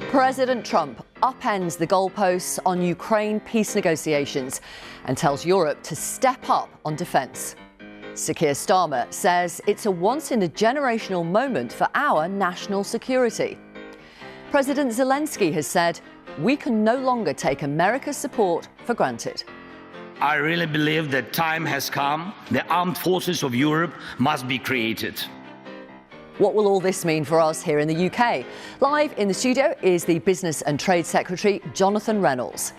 President Trump upends the goalposts on Ukraine peace negotiations and tells Europe to step up on defence. Sir Keir Starmer says it's a once-in-a-generational moment for our national security. President Zelensky has said we can no longer take America's support for granted. I really believe that time has come. The armed forces of Europe must be created. What will all this mean for us here in the UK? Live in the studio is the Business and Trade Secretary, Jonathan Reynolds.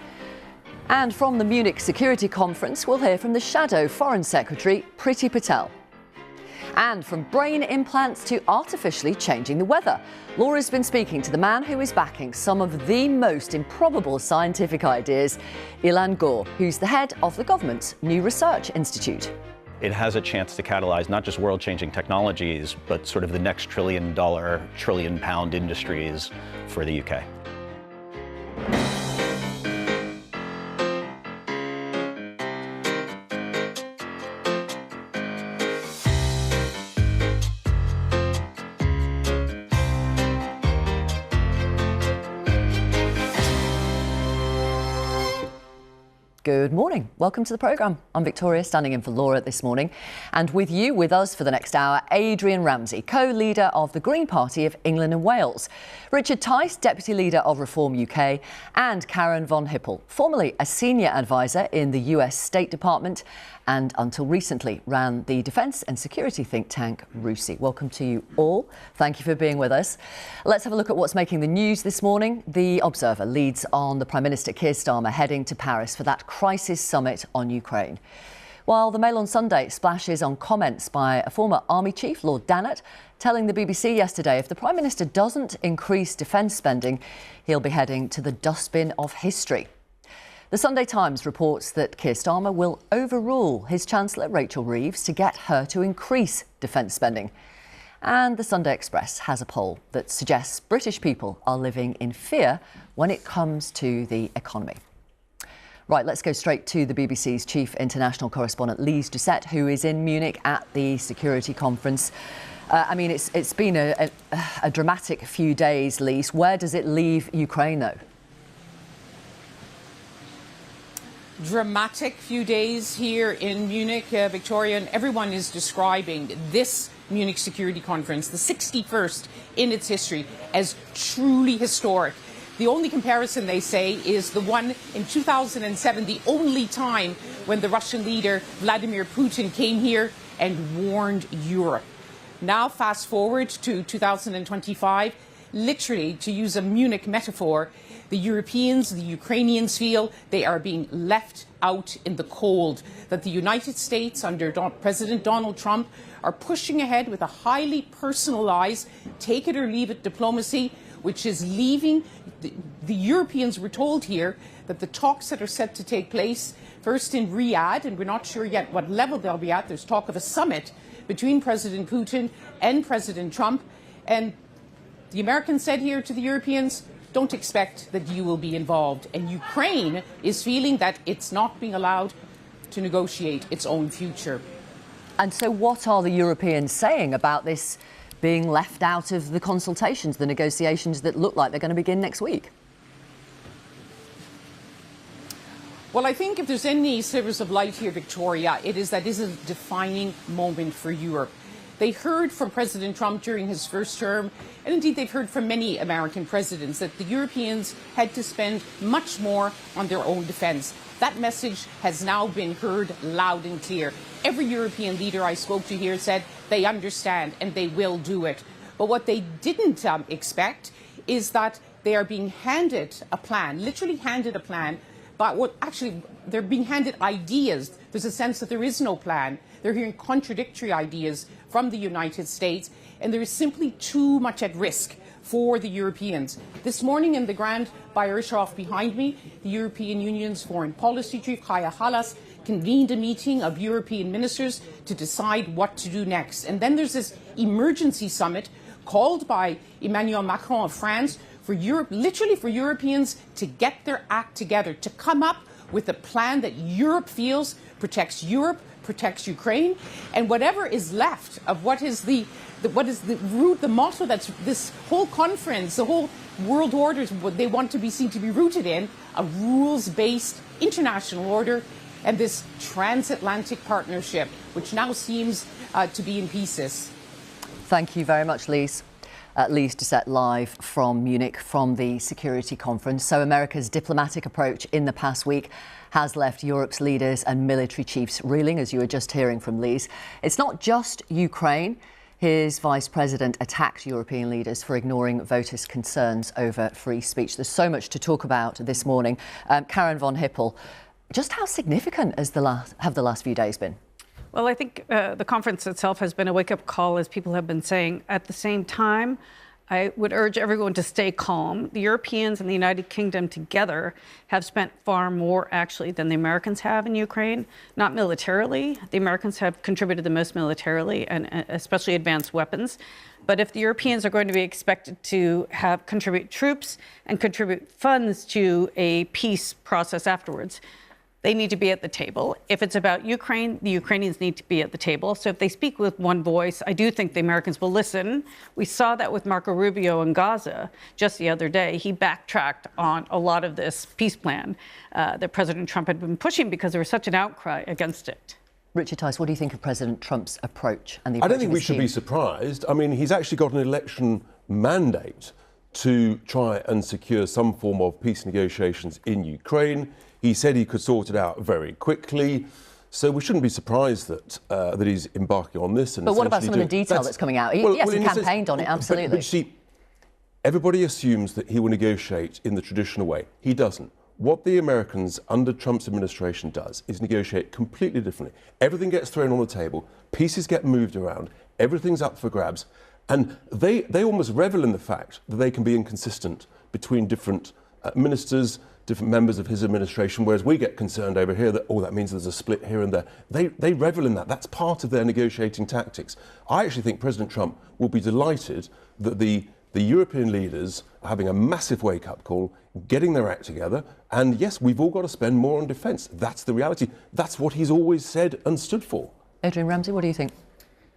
And from the Munich Security Conference, we'll hear from the Shadow Foreign Secretary, Priti Patel. And from brain implants to artificially changing the weather, Laura's been speaking to the man who is backing some of the most improbable scientific ideas, Ilan, who's the head of the government's new research institute. It has a chance to catalyze not just world-changing technologies, but sort of the next trillion-dollar, trillion-pound industries for the UK. Good morning. Welcome to the programme. I'm Victoria, standing in for Laura this morning. And with us for the next hour, Adrian Ramsey, co-leader of the Green Party of England and Wales, Richard Tice, deputy leader of Reform UK, and Karen von Hippel, formerly a senior advisor in the US State Department and until recently ran the defence and security think tank RUSI. Welcome to you all. Thank you for being with us. Let's have a look at what's making the news this morning. The Observer leads on the Prime Minister Keir Starmer heading to Paris for that crisis summit on Ukraine. While the Mail on Sunday splashes on comments by a former Army Chief, Lord Dannatt, telling the BBC yesterday if the Prime Minister doesn't increase defence spending, he'll be heading to the dustbin of history. The Sunday Times reports that Keir Starmer will overrule his Chancellor Rachel Reeves to get her to increase defence spending. And the Sunday Express has a poll that suggests British people are living in fear when it comes to the economy. Right, let's go straight to the BBC's chief international correspondent, Lise Doucette, who is in Munich at the security conference. It's been a dramatic few days, Lise. Where does it leave Ukraine, though? Dramatic few days here in Munich, Victoria, and everyone is describing this Munich Security Conference, the 61st in its history, as truly historic. The only comparison, they say, is the one in 2007, the only time when the Russian leader Vladimir Putin came here and warned Europe. Now, fast forward to 2025, literally, to use a Munich metaphor, the Europeans, the Ukrainians feel they are being left out in the cold, that the United States under President Donald Trump are pushing ahead with a highly personalised, take it or leave it diplomacy, which is leaving the Europeans. We're told here that the talks that are set to take place first in Riyadh, and we're not sure yet what level they'll be at. There's talk of a summit between President Putin and President Trump. And the Americans said here to the Europeans, don't expect that you will be involved. And Ukraine is feeling that it's not being allowed to negotiate its own future. And so what are the Europeans saying about this being left out of the consultations, the negotiations that look like they're going to begin next week? Well, I think if there's any slivers of light here, Victoria, it is that this is a defining moment for Europe. They heard from President Trump during his first term, and indeed they've heard from many American presidents, that the Europeans had to spend much more on their own defence. That message has now been heard loud and clear. Every European leader I spoke to here said they understand and they will do it. But what they didn't expect is that they are being handed a plan, literally handed a plan, but they're being handed ideas. There's a sense that there is no plan. They're hearing contradictory ideas from the United States, and there is simply too much at risk for the Europeans. This morning in the Grand Bayerishof behind me, the European Union's foreign policy chief, Kaja Kallas, convened a meeting of European ministers to decide what to do next. And then there's this emergency summit called by Emmanuel Macron of France for Europe, literally for Europeans to get their act together, to come up with a plan that Europe feels protects Europe, protects Ukraine, and whatever is left of what is the root, the motto that's this whole conference, the whole world order, what they want to be seen to be rooted in, a rules-based international order, and this transatlantic partnership, which now seems to be in pieces. Thank you very much, Lise. Lise Doucette live from Munich from the security conference. So America's diplomatic approach in the past week has left Europe's leaders and military chiefs reeling, as you were just hearing from Lise. It's not just Ukraine. His vice president attacked European leaders for ignoring voters' concerns over free speech. There's so much to talk about this morning. Karen von Hippel, just how significant have the last few days been? Well, I think the conference itself has been a wake-up call, as people have been saying. At the same time, I would urge everyone to stay calm. The Europeans and the United Kingdom together have spent far more, actually, than the Americans have in Ukraine. Not militarily. The Americans have contributed the most militarily, and especially advanced weapons. But if the Europeans are going to be expected to contribute troops and contribute funds to a peace process afterwards, they need to be at the table. If it's about Ukraine, the Ukrainians need to be at the table. So if they speak with one voice, I do think the Americans will listen. We saw that with Marco Rubio in Gaza just the other day. He backtracked on a lot of this peace plan that President Trump had been pushing because there was such an outcry against it. Richard Tice, what do you think of President Trump's approach and the approach I don't think we should be surprised. I mean, he's actually got an election mandate to try and secure some form of peace negotiations in Ukraine. He said he could sort it out very quickly. So we shouldn't be surprised that he's embarking on this. And but what about some of the detail that's coming out? Yes, he campaigned on it, absolutely. But you see, everybody assumes that he will negotiate in the traditional way. He doesn't. What the Americans under Trump's administration does is negotiate completely differently. Everything gets thrown on the table, pieces get moved around, everything's up for grabs. And they almost revel in the fact that they can be inconsistent between different ministers, different members of his administration, whereas we get concerned over here that, oh, that means there's a split here and there. They revel in that. That's part of their negotiating tactics. I actually think President Trump will be delighted that the European leaders are having a massive wake-up call, getting their act together, and yes, we've all got to spend more on defence. That's the reality. That's what he's always said and stood for. Adrian Ramsey, what do you think?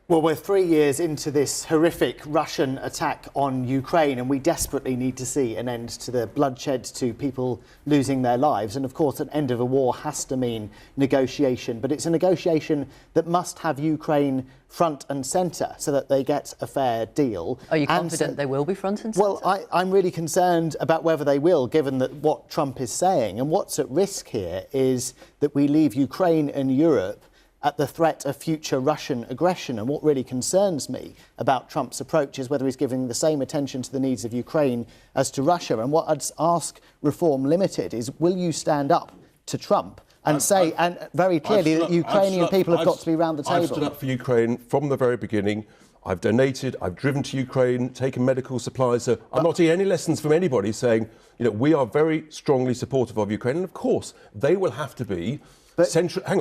Well, we're 3 years into this horrific Russian attack on Ukraine, and we desperately need to see an end to the bloodshed, to people losing their lives. And of course, an end of a war has to mean negotiation, but it's a negotiation that must have Ukraine front and centre so that they get a fair deal. Are you confident they will be front and centre? Well, I'm really concerned about whether they will, given that what Trump is saying. And what's at risk here is that we leave Ukraine and Europe at the threat of future Russian aggression. And what really concerns me about Trump's approach is whether he's giving the same attention to the needs of Ukraine as to Russia. And what I'd ask Reform Limited is, will you stand up to Trump and say, and very clearly, that Ukrainian people have got to be around the table? I've stood up for Ukraine from the very beginning. I've donated, I've driven to Ukraine, taken medical supplies. So I'm not taking any lessons from anybody saying, you know, we are very strongly supportive of Ukraine. And of course, they will have to be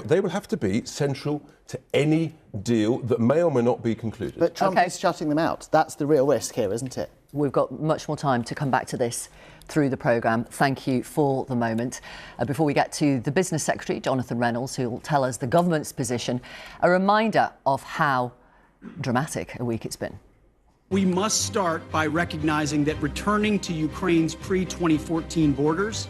they will have to be central to any deal that may or may not be concluded. But Trump is shutting them out. That's the real risk here, isn't it? We've got much more time to come back to this through the programme. Thank you for the moment. Before we get to the Business Secretary, Jonathan Reynolds, who will tell us the government's position, a reminder of how dramatic a week it's been. We must start by recognizing that returning to Ukraine's pre-2014 borders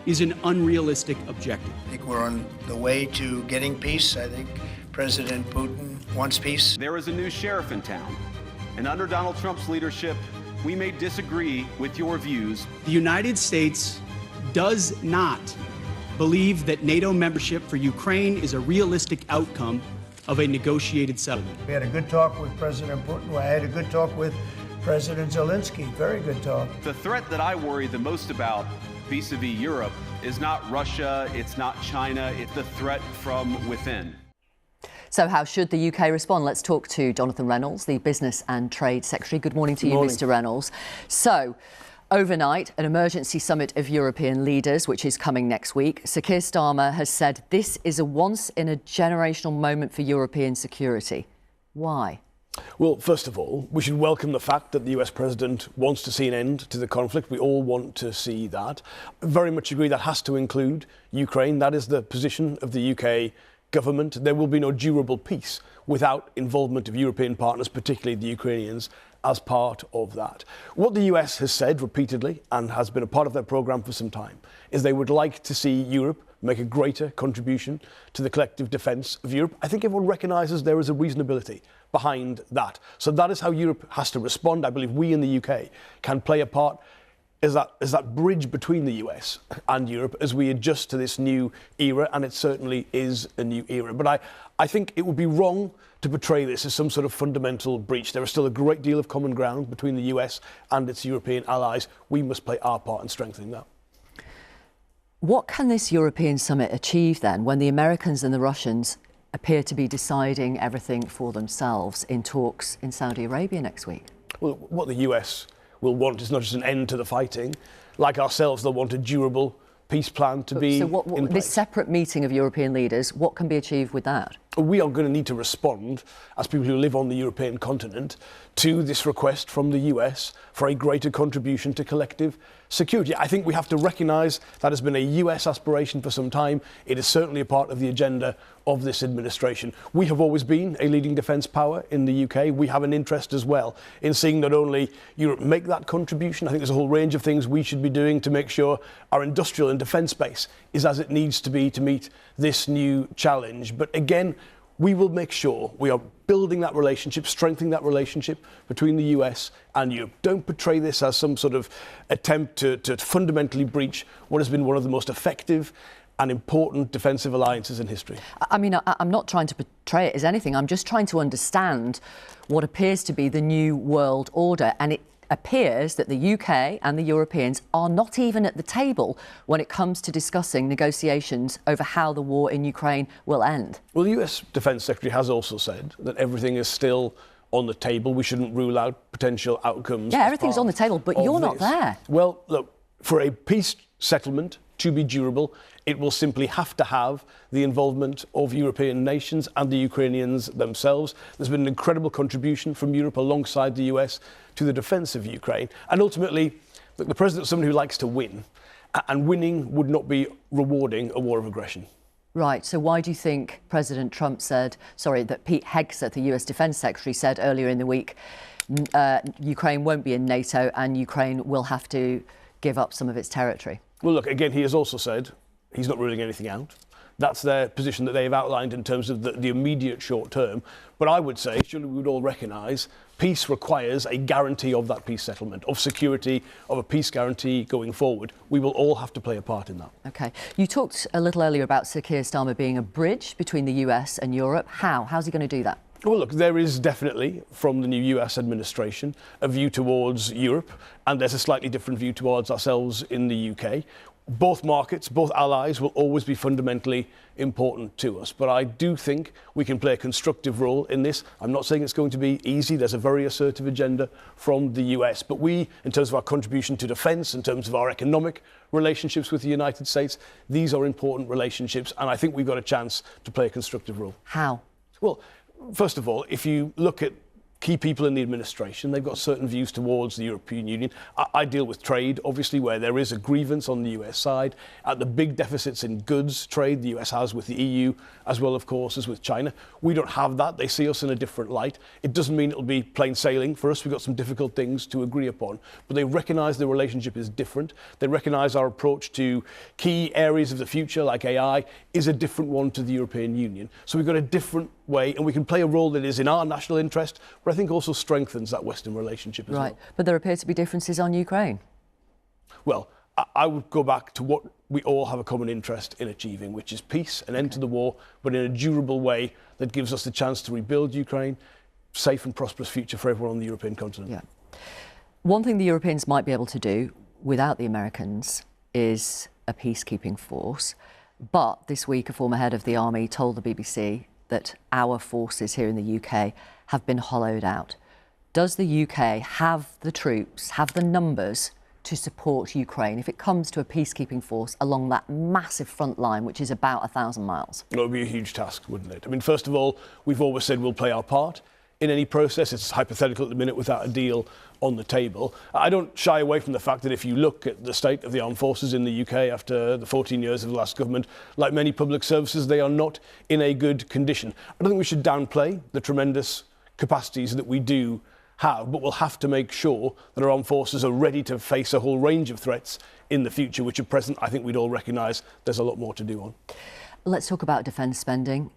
is an unrealistic objective. I think we're on the way to getting peace. I think President Putin wants peace. There is a new sheriff in town, and under Donald Trump's leadership, we may disagree with your views. The United States does not believe that NATO membership for Ukraine is a realistic outcome of a negotiated settlement. We had a good talk with President Putin. I had a good talk with President Zelensky. Very good talk. The threat that I worry the most about vis-a-vis Europe is not Russia, it's not China, it's the threat from within. So how should the UK respond? Let's talk to Jonathan Reynolds, the Business and Trade Secretary. Good morning to you, Mr. Reynolds. So, overnight, an emergency summit of European leaders, which is coming next week. Sir Keir Starmer has said this is a once-in-a-generational moment for European security. Why? Well, first of all, we should welcome the fact that the US president wants to see an end to the conflict. We all want to see that. Very much agree that has to include Ukraine. That is the position of the UK government. There will be no durable peace without involvement of European partners, particularly the Ukrainians, as part of that. What the US has said repeatedly, and has been a part of their programme for some time, is they would like to see Europe make a greater contribution to the collective defence of Europe. I think everyone recognises there is a reasonability behind that. So that is how Europe has to respond. I believe we in the UK can play a part as that bridge between the US and Europe as we adjust to this new era, and it certainly is a new era. But I think it would be wrong to portray this as some sort of fundamental breach. There is still a great deal of common ground between the US and its European allies. We must play our part in strengthening that. What can this European summit achieve then when the Americans and the Russians appear to be deciding everything for themselves in talks in Saudi Arabia next week? Well, what the US will want is not just an end to the fighting. Like ourselves, they'll want a durable peace plan to be in place. This separate meeting of European leaders, what can be achieved with that? We are going to need to respond, as people who live on the European continent, to this request from the US for a greater contribution to collective security. I think we have to recognise that has been a US aspiration for some time. It is certainly a part of the agenda of this administration. We have always been a leading defence power in the UK. We have an interest as well in seeing not only Europe make that contribution. I think there's a whole range of things we should be doing to make sure our industrial and defence base is as it needs to be to meet this new challenge. But again, we will make sure we are building that relationship, strengthening that relationship between the US and Europe. Don't portray this as some sort of attempt to fundamentally breach what has been one of the most effective and important defensive alliances in history. I mean, I'm not trying to portray it as anything. I'm just trying to understand what appears to be the new world order. And it appears that the UK and the Europeans are not even at the table when it comes to discussing negotiations over how the war in Ukraine will end. Well, the US Defence Secretary has also said that everything is still on the table. We shouldn't rule out potential outcomes. Yeah, everything's on the table, but you're not there. Well, look, for a peace settlement to be durable, it will simply have to have the involvement of European nations and the Ukrainians themselves. There's been an incredible contribution from Europe alongside the US to the defence of Ukraine. And ultimately, look, the president is someone who likes to win, and winning would not be rewarding a war of aggression. Right, so why do you think President Trump that Pete Hegseth, the US Defence Secretary, said earlier in the week, Ukraine won't be in NATO and Ukraine will have to give up some of its territory? Well, look, again, he has also said he's not ruling anything out. That's their position that they've outlined in terms of the immediate short term. But I would say, surely we would all recognise, peace requires a guarantee of that peace settlement, of security, of a peace guarantee going forward. We will all have to play a part in that. OK. You talked a little earlier about Sir Keir Starmer being a bridge between the US and Europe. How's he going to do that? Well, look, there is definitely, from the new US administration, a view towards Europe, and there's a slightly different view towards ourselves in the UK. Both markets, both allies will always be fundamentally important to us. But I do think we can play a constructive role in this. I'm not saying it's going to be easy. There's a very assertive agenda from the US. But we, in terms of our contribution to defence, in terms of our economic relationships with the United States, these are important relationships. And I think we've got a chance to play a constructive role. How? Well, first of all, if you look at key people in the administration, they've got certain views towards the European Union. I deal with trade, obviously, where there is a grievance on the US side. At the big deficits in goods trade the US has with the EU, as well, of course, as with China. We don't have that. They see us in a different light. It doesn't mean it'll be plain sailing for us. We've got some difficult things to agree upon. But they recognise the relationship is different. They recognise our approach to key areas of the future, like AI, is a different one to the European Union. So we've got a different way, and we can play a role that is in our national interest, but I think also strengthens that Western relationship as well. Right, but there appear to be differences on Ukraine. Well, I would go back to what we all have a common interest in achieving, which is peace, an end to the war, but in a durable way that gives us the chance to rebuild Ukraine, safe and prosperous future for everyone on the European continent. Yeah. One thing the Europeans might be able to do without the Americans is a peacekeeping force. But this week, a former head of the army told the BBC that our forces here in the UK have been hollowed out. Does the UK have the troops, have the numbers to support Ukraine if it comes to a peacekeeping force along that massive front line, which is about 1,000 miles? It would be a huge task, wouldn't it? I mean, first of all, we've always said we'll play our part in any process. It's hypothetical at the minute without a deal on the table. I don't shy away from the fact that if you look at the state of the armed forces in the UK after the 14 years of the last government, like many public services, they are not in a good condition. I don't think we should downplay the tremendous capacities that we do have, but we'll have to make sure that our armed forces are ready to face a whole range of threats in the future, which at present I think we'd all recognise there's a lot more to do on. Let's talk about defence spending.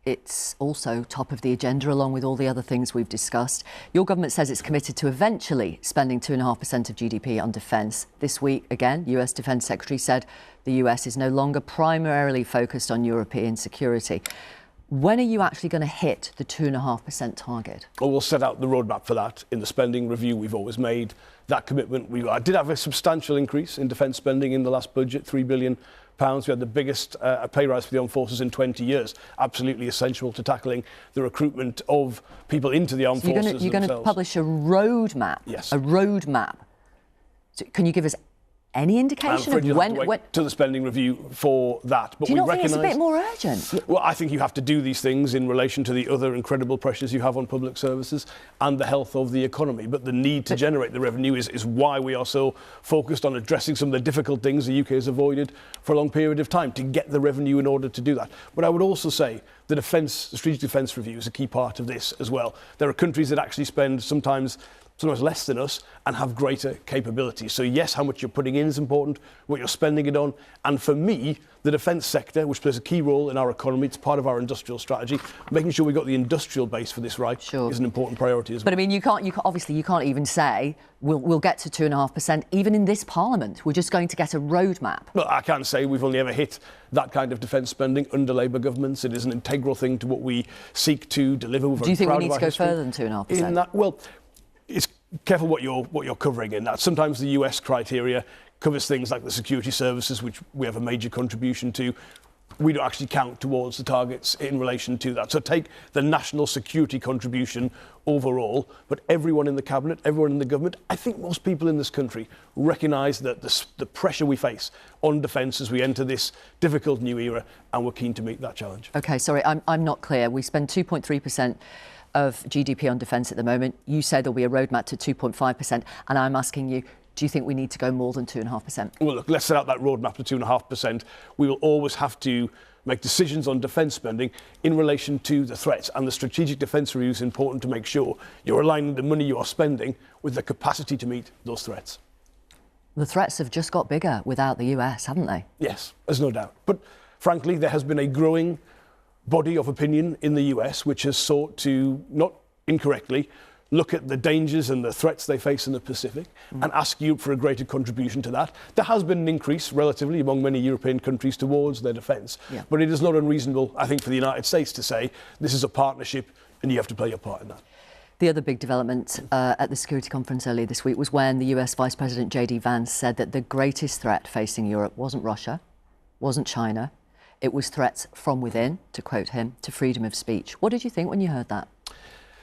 It's also top of the agenda along with all the other things we've discussed. Your government says it's committed to eventually spending 2.5% of GDP on defence. This week, again, US Defence Secretary said the US is no longer primarily focused on European security. When are you actually going to hit the 2.5% target? Well, we'll set out the roadmap for that in the spending review. We've always made that commitment. We did have a substantial increase in defence spending in the last budget, £3 billion. We had the biggest pay rise for the armed forces in 20 years. Absolutely essential to tackling the recruitment of people into the armed forces themselves. You're going to publish a roadmap? Yes. A roadmap. So can you give us any indication of when to the spending review for that? But do you not think it's a bit more urgent? Well, I think you have to do these things in relation to the other incredible pressures you have on public services and the health of the economy. But the need to generate the revenue is why we are so focused on addressing some of the difficult things the UK has avoided for a long period of time, to get the revenue in order to do that. But I would also say the strategic defence review is a key part of this as well. There are countries that actually spend sometimes less than us and have greater capabilities. So yes, how much you're putting in is important, what you're spending it on. And for me, the defence sector, which plays a key role in our economy, it's part of our industrial strategy, making sure we've got the industrial base for this right is an important priority as well. But I mean, you can't even say we'll get to 2.5% even in this parliament. We're just going to get a roadmap. Well, I can't say we've only ever hit that kind of defence spending under Labour governments. It is an integral thing to what we seek to deliver. Do you think we need to go further than 2.5%? Well, it's careful what you're covering in that. Sometimes the US criteria covers things like the security services, which we have a major contribution to. We don't actually count towards the targets in relation to that. So take the national security contribution overall, but everyone in the cabinet, everyone in the government, I think most people in this country recognise that the pressure we face on defence as we enter this difficult new era, and we're keen to meet that challenge. OK, sorry, I'm not clear. We spend 2.3% of GDP on defence at the moment. You say there'll be a roadmap to 2.5%, and I'm asking you, do you think we need to go more than 2.5%? Well, look, let's set out that roadmap to 2.5%. We will always have to make decisions on defence spending in relation to the threats, and the strategic defence review is important to make sure you're aligning the money you are spending with the capacity to meet those threats. The threats have just got bigger without the US, haven't they? Yes, there's no doubt. But frankly, there has been a growing body of opinion in the US which has sought to, not incorrectly, look at the dangers and the threats they face in the Pacific and ask Europe for a greater contribution to that. There has been an increase relatively among many European countries towards their defence, but it is not unreasonable, I think, for the United States to say this is a partnership and you have to play your part in that. The other big development at the security conference earlier this week was when the US Vice President J.D. Vance said that the greatest threat facing Europe wasn't Russia, wasn't China. It was threats from within, to quote him, to freedom of speech. What did you think when you heard that?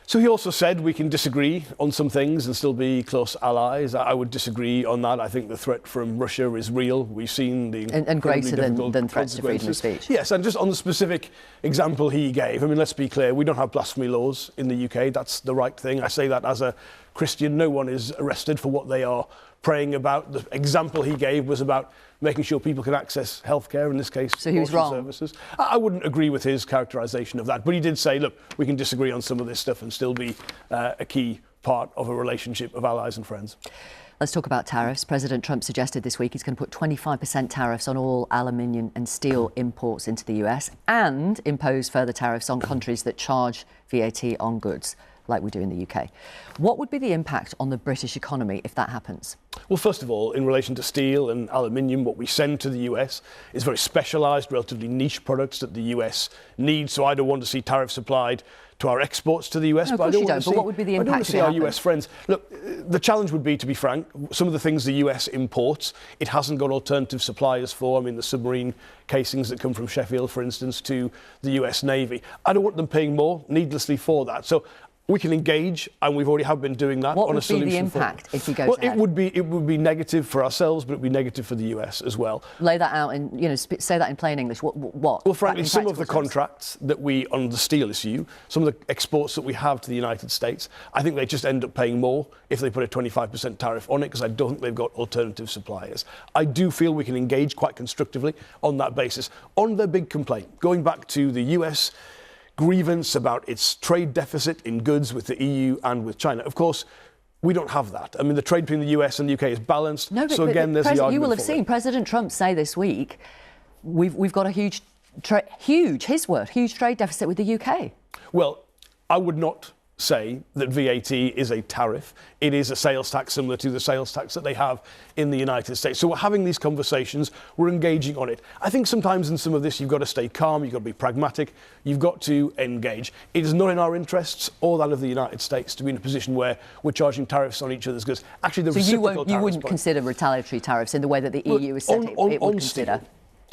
So he also said we can disagree on some things and still be close allies. I would disagree on that. I think the threat from Russia is real. We've seen the and greater than threats to freedom of speech. Yes, and just on the specific example he gave, I mean, let's be clear, we don't have blasphemy laws in the UK. That's the right thing. I say that as a Christian. No one is arrested for what they are praying about. The example he gave was about making sure people can access healthcare, in this case, so he was wrong. Services. I wouldn't agree with his characterisation of that, but he did say, look, we can disagree on some of this stuff and still be a key part of a relationship of allies and friends. Let's talk about tariffs. President Trump suggested this week he's going to put 25% tariffs on all aluminium and steel imports into the US and impose further tariffs on countries that charge VAT on goods, like we do in the UK. What would be the impact on the British economy if that happens? Well, first of all, in relation to steel and aluminium, what we send to the US is very specialised, relatively niche products that the US needs. So I don't want to see tariffs applied to our exports to the US. No, but what would be the impact? I don't want to see our US friends. Look, the challenge would be, to be frank, some of the things the US imports, it hasn't got alternative suppliers for. I mean, the submarine casings that come from Sheffield, for instance, to the US Navy. I don't want them paying more needlessly for that. So We can engage, and we've already have been doing that. What on would a solution be the impact if you go Well, ahead? it would be negative for ourselves, but it would be negative for the US as well. Lay that out in, say that in plain English. What? Well, frankly, in some of the practical terms? contracts that we, on the steel issue, some of the exports that we have to the United States, I think they just end up paying more if they put a 25% tariff on it, because I don't think they've got alternative suppliers. I do feel we can engage quite constructively on that basis. On their big complaint, going back to the US grievance about its trade deficit in goods with the EU and with China. Of course, we don't have that. I mean, the trade between the US and the UK is balanced. No, but, so again, there's the argument. You will have for seen it. President Trump say this week, we've got a huge trade deficit with the UK. Well, I would not say that VAT is a tariff. It is a sales tax similar to the sales tax that they have in the United States. So we're having these conversations, we're engaging on it. I think sometimes in some of this you've got to stay calm, you've got to be pragmatic, you've got to engage. It is not in our interests or that of the United States to be in a position where we're charging tariffs on each other's goods. Actually, the reciprocal you wouldn't consider retaliatory tariffs in the way that the EU has said it would consider?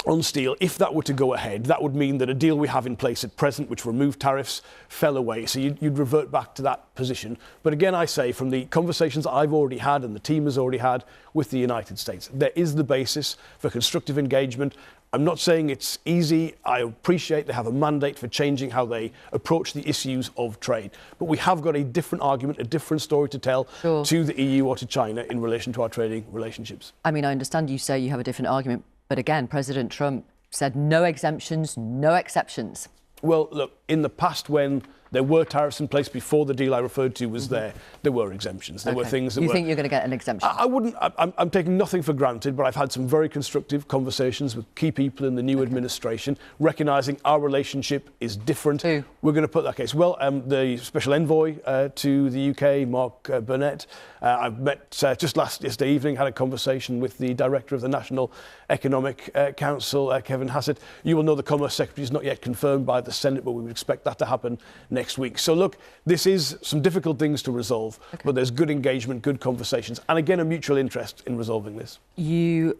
On steel, if that were to go ahead, that would mean that a deal we have in place at present, which removed tariffs, fell away. So you'd revert back to that position. But again, I say, from the conversations I've already had and the team has already had with the United States, there is the basis for constructive engagement. I'm not saying it's easy. I appreciate they have a mandate for changing how they approach the issues of trade. But we have got a different argument, a different story to tell to the EU or to China in relation to our trading relationships. I mean, I understand you say you have a different argument. But again, President Trump said no exemptions, no exceptions. Well, look, in the past when there were tariffs in place before the deal I referred to was there were exemptions. There were things that You think you're going to get an exemption? I wouldn't. I'm taking nothing for granted, but I've had some very constructive conversations with key people in the new administration, recognising our relationship is different. Who? We're going to put that case. Well, the Special Envoy to the UK, Mark Burnett. I've met just yesterday evening, had a conversation with the Director of the National Economic Council, Kevin Hassett. You will know the Commerce Secretary is not yet confirmed by the Senate, but we would expect that to happen next week. So look, this is some difficult things to resolve, but there's good engagement, good conversations, and again, a mutual interest in resolving this. You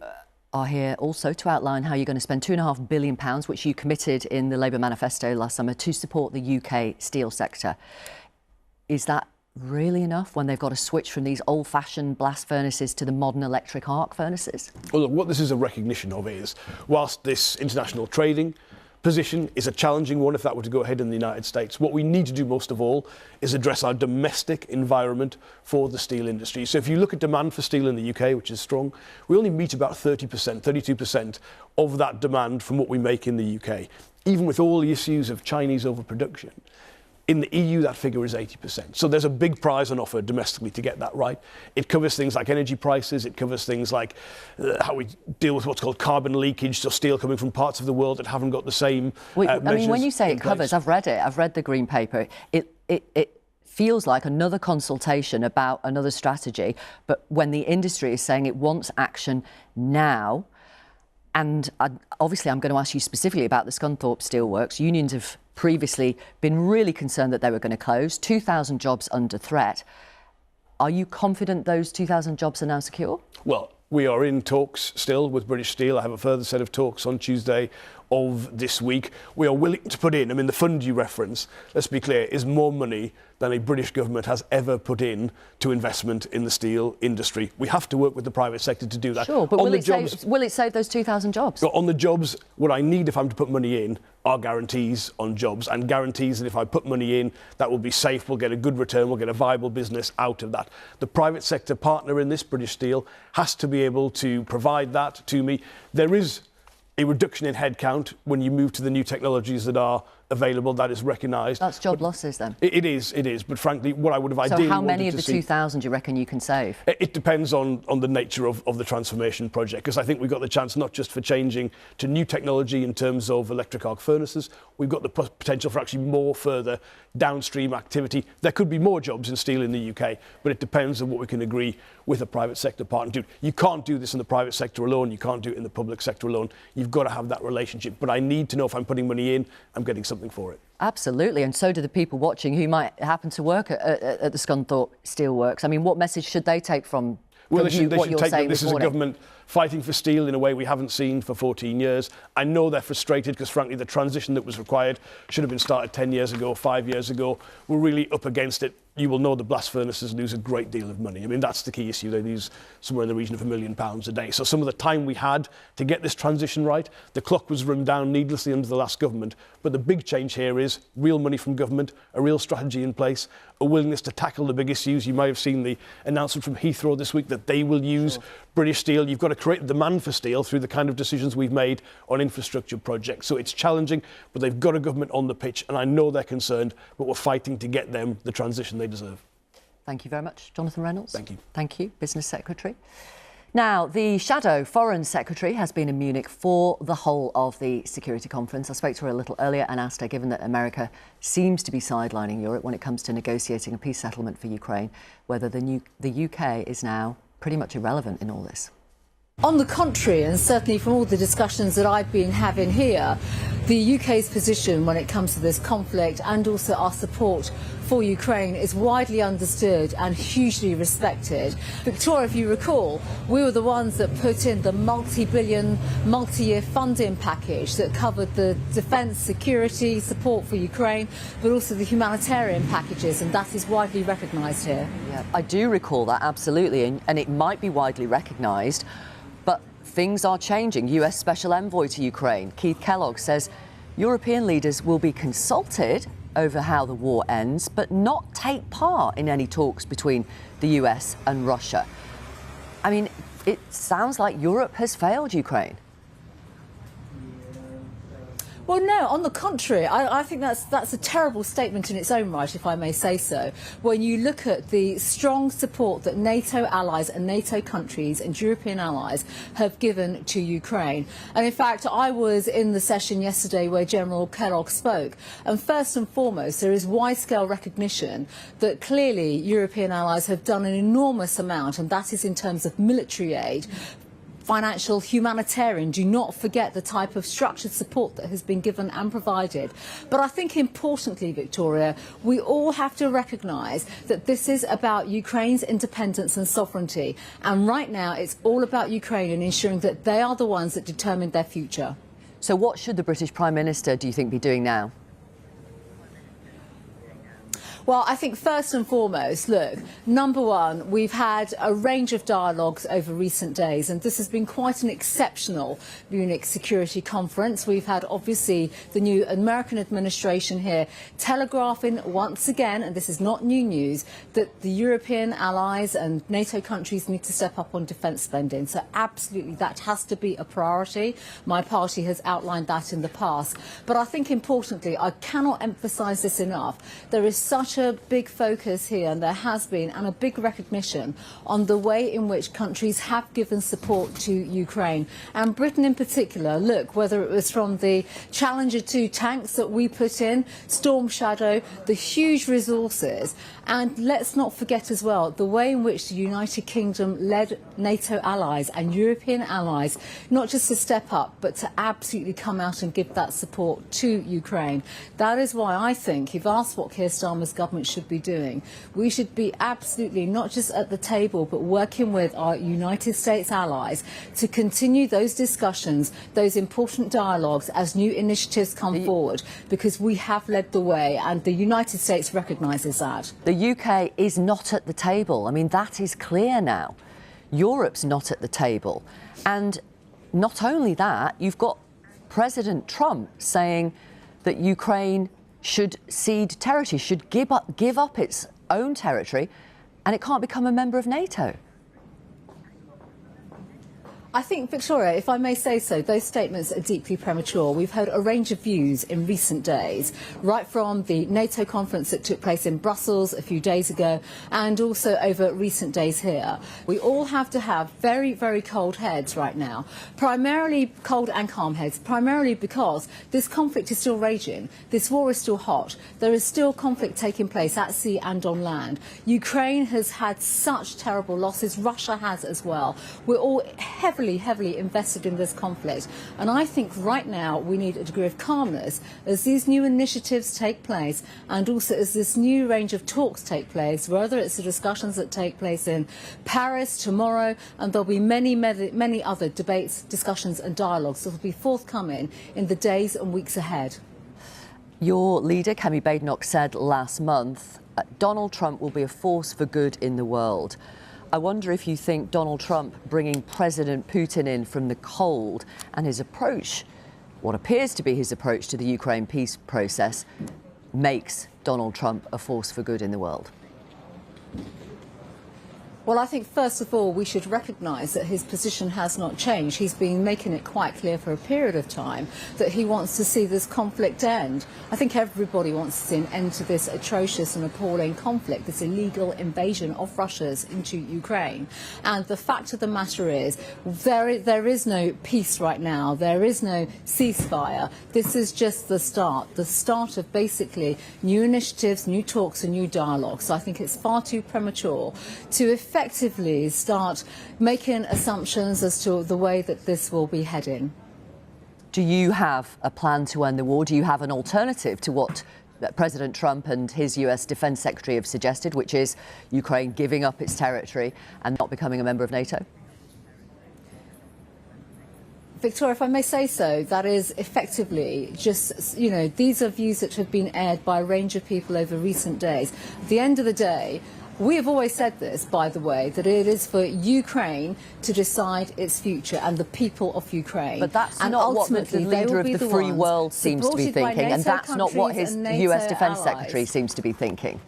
are here also to outline how you're going to spend £2.5 billion, which you committed in the Labour manifesto last summer, to support the UK steel sector. Is that really enough when they've got to switch from these old-fashioned blast furnaces to the modern electric arc furnaces? Well, look, what this is a recognition of is, whilst this international trading position is a challenging one if that were to go ahead in the United States, what we need to do most of all is address our domestic environment for the steel industry. So if you look at demand for steel in the UK, which is strong, we only meet about 30%, 32% of that demand from what we make in the UK. Even with all the issues of Chinese overproduction, in the EU, that figure is 80%. So there's a big prize on offer domestically to get that right. It covers things like energy prices. It covers things like how we deal with what's called carbon leakage, so steel coming from parts of the world that haven't got the same I mean, when you say it covers, I've read it. I've read the Green Paper. It feels like another consultation about another strategy. But when the industry is saying it wants action now, and obviously I'm going to ask you specifically about the Scunthorpe Steelworks. Unions have previously been really concerned that they were going to close. 2,000 jobs under threat. Are you confident those 2,000 jobs are now secure? Well, we are in talks still with British Steel. I have a further set of talks on Tuesday of this week. We are willing to put in, I mean, the fund you reference, let's be clear, is more money than a British government has ever put in to investment in the steel industry. We have to work with the private sector to do that. Sure, but will it save those 2,000 jobs? On the jobs, what I need if I'm to put money in are guarantees on jobs, and guarantees that if I put money in, that will be safe, we'll get a good return, we'll get a viable business out of that. The private sector partner in this, British Steel, has to be able to provide that to me. There is a reduction in headcount when you move to the new technologies that are available. That is recognised. That's job losses then? It is. But frankly, what I would have ideally So how many of wanted the 2,000 do you reckon you can save? It depends on the nature of the transformation project, because I think we've got the chance not just for changing to new technology in terms of electric arc furnaces, we've got the potential for actually more further downstream activity. There could be more jobs in steel in the UK, but it depends on what we can agree with a private sector partner. You can't do this in the private sector alone, you can't do it in the public sector alone. You've got to have that relationship. But I need to know if I'm putting money in, I'm getting something for it. Absolutely, and so do the people watching who might happen to work at the Scunthorpe Steelworks. I mean, what message should they take from Well, from they what should you're take saying that this this is a morning? government fighting for steel in a way we haven't seen for 14 years. I know they're frustrated because, frankly, the transition that was required should have been started 10 years ago, 5 years ago. We're really up against it. You will know the blast furnaces lose a great deal of money. I mean, that's the key issue. They lose somewhere in the region of £1 million a day. So some of the time we had to get this transition right, the clock was run down needlessly under the last government. But the big change here is real money from government, a real strategy in place, a willingness to tackle the big issues. You might have seen the announcement from Heathrow this week that they will use British steel. You've got to create demand for steel through the kind of decisions we've made on infrastructure projects. So it's challenging, but they've got a government on the pitch, and I know they're concerned, but we're fighting to get them the transition they deserve. Thank you very much, Jonathan Reynolds. Thank you. Thank you, Business Secretary. Now, the Shadow Foreign Secretary has been in Munich for the whole of the security conference. I spoke to her a little earlier and asked her, given that America seems to be sidelining Europe when it comes to negotiating a peace settlement for Ukraine, whether the UK is now pretty much irrelevant in all this. On the contrary, and certainly from all the discussions that I've been having here, the UK's position when it comes to this conflict and also our support for Ukraine is widely understood and hugely respected. Victoria, if you recall, we were the ones that put in the multi-billion, multi-year funding package that covered the defence, security, support for Ukraine, but also the humanitarian packages, and that is widely recognised here. Yeah, I do recall that, absolutely, and it might be widely recognised. But things are changing. US Special Envoy to Ukraine, Keith Kellogg, says European leaders will be consulted over how the war ends, but not take part in any talks between the US and Russia. I mean, it sounds like Europe has failed Ukraine. Well, no, on the contrary, I think that's a terrible statement in its own right, if I may say so. When you look at the strong support that NATO allies and NATO countries and European allies have given to Ukraine. And in fact, I was in the session yesterday where General Kellogg spoke. And first and foremost, there is wide-scale recognition that clearly European allies have done an enormous amount, and that is in terms of military aid, financial, humanitarian. Do not forget the type of structured support that has been given and provided. But I think importantly, Victoria, we all have to recognise that this is about Ukraine's independence and sovereignty. And right now it's all about Ukraine and ensuring that they are the ones that determine their future. So what should the British Prime Minister, do you think, be doing now? Well, I think first and foremost, look, number one, we've had a range of dialogues over recent days, and this has been quite an exceptional Munich Security Conference. We've had, obviously, the new American administration here telegraphing once again, and this is not new news, that the European allies and NATO countries need to step up on defence spending. So absolutely, that has to be a priority. My party has outlined that in the past. But I think importantly, I cannot emphasise this enough, there is such a big focus here, and there has been, and a big recognition on the way in which countries have given support to Ukraine. And Britain in particular, look, whether it was from the Challenger 2 tanks that we put in, Storm Shadow, the huge resources, and let's not forget as well the way in which the United Kingdom led NATO allies and European allies, not just to step up, but to absolutely come out and give that support to Ukraine. That is why I think, if asked what Keir Starmer's government should be doing, we should be absolutely not just at the table, but working with our United States allies to continue those discussions, those important dialogues as new initiatives come forward, because we have led the way and the United States recognises that. The UK is not at the table. I mean, that is clear now. Europe's not at the table. And not only that, you've got President Trump saying that Ukraine should cede territory, should give up its own territory, and it can't become a member of NATO. I think, Victoria, if I may say so, those statements are deeply premature. We've heard a range of views in recent days, right from the NATO conference that took place in Brussels a few days ago, and also over recent days here. We all have to have very, very cold heads right now, primarily cold and calm heads, primarily because this conflict is still raging, this war is still hot, there is still conflict taking place at sea and on land. Ukraine has had such terrible losses, Russia has as well. We're all heavily heavily invested in this conflict. And I think right now we need a degree of calmness as these new initiatives take place, and also as this new range of talks take place, whether it's the discussions that take place in Paris tomorrow, and there'll be many other debates, discussions and dialogues that will be forthcoming in the days and weeks ahead. Your leader, Kemi Badenoch, said last month, Donald Trump will be a force for good in the world. I wonder if you think Donald Trump bringing President Putin in from the cold and his approach, what appears to be his approach to the Ukraine peace process, makes Donald Trump a force for good in the world. Well, I think, first of all, we should recognise that his position has not changed. He's been making it quite clear for a period of time that he wants to see this conflict end. I think everybody wants to see an end to this atrocious and appalling conflict, this illegal invasion of Russia's into Ukraine. And the fact of the matter is, there is no peace right now. There is no ceasefire. This is just the start of basically new initiatives, new talks and new dialogues. So I think it's far too premature to effectively start making assumptions as to the way that this will be heading. Do you have a plan to end the war? Do you have an alternative to what President Trump and his US Defence Secretary have suggested, which is Ukraine giving up its territory and not becoming a member of NATO? Victoria, if I may say so, that is effectively just, these are views that have been aired by a range of people over recent days. At the end of the day, we have always said this, by the way, that it is for Ukraine to decide its future and the people of Ukraine. But that's not what the leader of the free world seems to be thinking, and that's not what his US Defence Secretary seems to be thinking.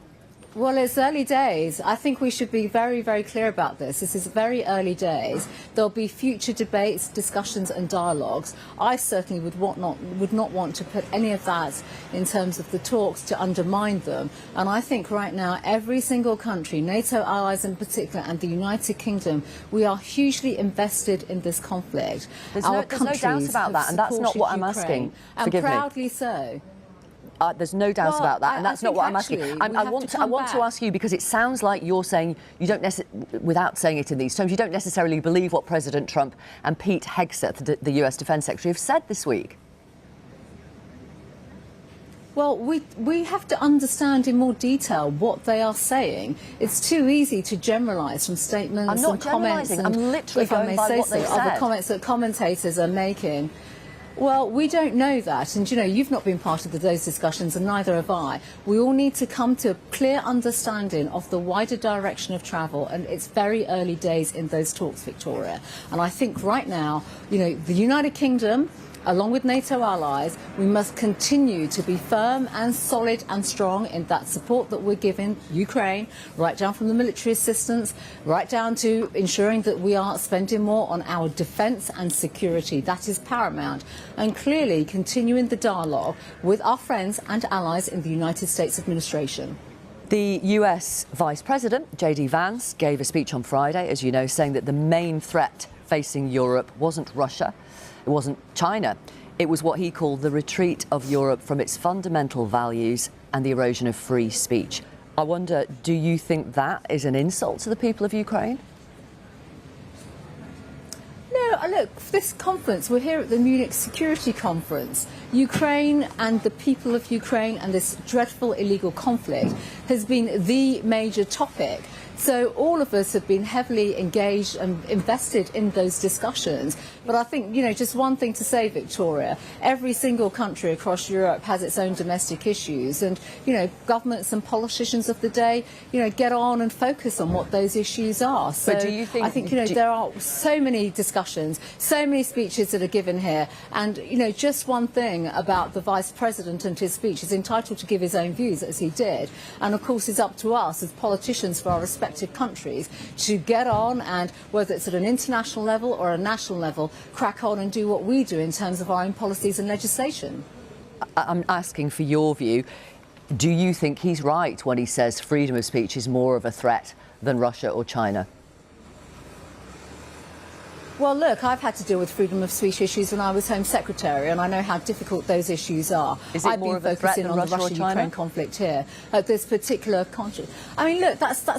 Well, it's early days. I think we should be very, very clear about this. This is very early days. There'll be future debates, discussions and dialogues. I certainly would not want to put any of that in terms of the talks to undermine them. And I think right now every single country, NATO allies in particular, and the United Kingdom, we are hugely invested in this conflict. There's no doubt about that, and that's not what I'm asking. Forgive me. And proudly so. There's no doubt about that, and that's not what I'm asking. I want to ask you, because it sounds like you're saying you don't without saying it in these terms, you don't necessarily believe what President Trump and Pete Hegseth, the US Defence Secretary, have said this week. Well, we have to understand in more detail what they are saying. It's too easy to generalise from statements and comments. I'm literally going by what they said. Other comments that commentators are making. Well, we don't know that, and you've not been part of those discussions, and neither have I. We all need to come to a clear understanding of the wider direction of travel, and it's very early days in those talks, Victoria. And I think right now, the United Kingdom, along with NATO allies, we must continue to be firm and solid and strong in that support that we're giving Ukraine, right down from the military assistance, right down to ensuring that we are spending more on our defence and security. That is paramount. And clearly continuing the dialogue with our friends and allies in the United States administration. The US Vice President, J.D. Vance, gave a speech on Friday, as you know, saying that the main threat facing Europe wasn't Russia. It wasn't China. It was what he called the retreat of Europe from its fundamental values and the erosion of free speech. I wonder, do you think that is an insult to the people of Ukraine? No, look, for this conference, we're here at the Munich Security Conference. Ukraine and the people of Ukraine and this dreadful illegal conflict has been the major topic. So all of us have been heavily engaged and invested in those discussions. But I think, just one thing to say, Victoria, every single country across Europe has its own domestic issues. And, governments and politicians of the day, get on and focus on what those issues are. So do you think, I think, there are so many discussions, so many speeches that are given here. And, just one thing about the Vice President and his speech, he's entitled to give his own views, as he did. And, of course, it's up to us as politicians for our respective countries to get on and, whether it's at an international level or a national level, crack on and do what we do in terms of our own policies and legislation. I'm asking for your view. Do you think he's right when he says freedom of speech is more of a threat than Russia or China? Well, look, I've had to deal with freedom of speech issues when I was Home Secretary, and I know how difficult those issues are. Is it more of a threat than on Russia the or China? Russia-Ukraine conflict here at this particular conflict. I mean, look, that's.